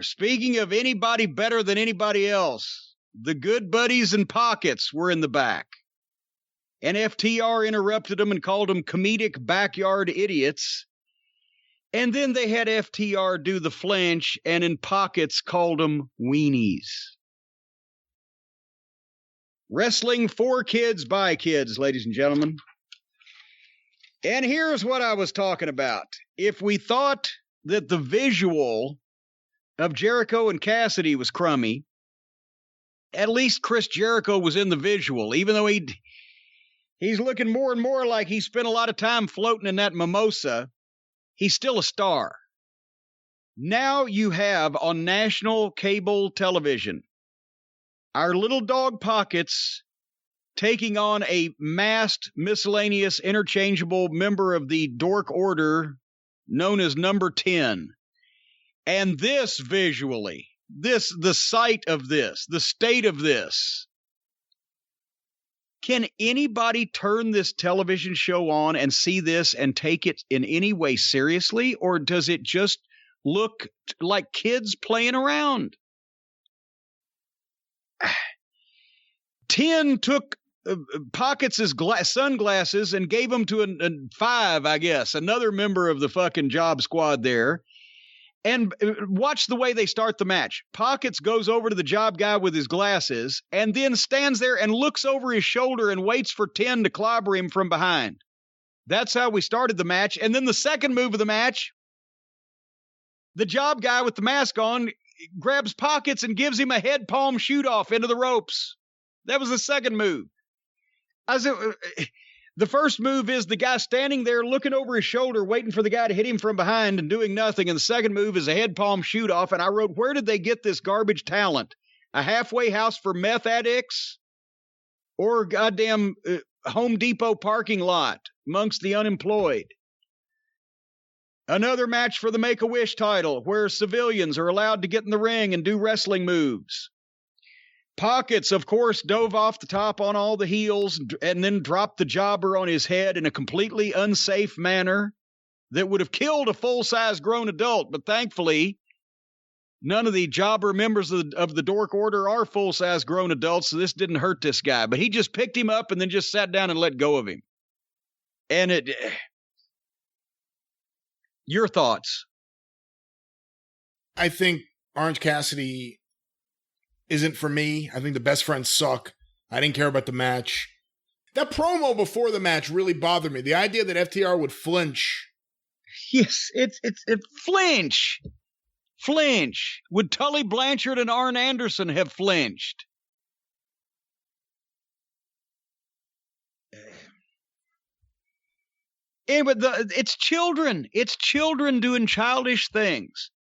Speaking of anybody better than anybody else, the Good Buddies and Pockets were in the back. And FTR interrupted them and called them comedic backyard idiots. And then they had FTR do the flinch, and in Pockets called them weenies. Wrestling for kids by kids, ladies and gentlemen. And here's what I was talking about. If we thought that the visual of Jericho and Cassidy was crummy, at least Chris Jericho was in the visual, even though he's looking more and more like he spent a lot of time floating in that mimosa. He's still a star. Now you have on national cable television our little dog Pockets taking on a masked, miscellaneous, interchangeable member of the Dork Order known as Number 10. And this visually, the sight of this, the state of this. Can anybody turn this television show on and see this and take it in any way seriously? Or does it just look like kids playing around? 10 took Pockets' sunglasses and gave them to a 5, I guess, another member of the fucking job squad there. And watch the way they start the match. Pockets goes over to the job guy with his glasses and then stands there and looks over his shoulder and waits for 10 to clobber him from behind. That's how we started the match. And then the second move of the match, the job guy with the mask on grabs Pockets and gives him a head palm shoot off into the ropes. That was the second move. The first move is the guy standing there looking over his shoulder, waiting for the guy to hit him from behind and doing nothing. And the second move is a head palm shoot off. And I wrote, where did they get this garbage talent? A halfway house for meth addicts? Or goddamn Home Depot parking lot amongst the unemployed? Another match for the Make-A-Wish title where civilians are allowed to get in the ring and do wrestling moves. Pockets, of course, dove off the top on all the heels and then dropped the jobber on his head in a completely unsafe manner that would have killed a full-size grown adult. But thankfully, none of the jobber members of the Dork Order are full-size grown adults, so this didn't hurt this guy. But he just picked him up and then just sat down and let go of him. And your thoughts? I think Orange Cassidy isn't for me. I think the Best Friends suck. I didn't care about the match. That promo before the match really bothered me. The idea that FTR would flinch. Yes, it's flinch. Flinch. Would Tully Blanchard and Arn Anderson have flinched? But it's children. It's children doing childish things.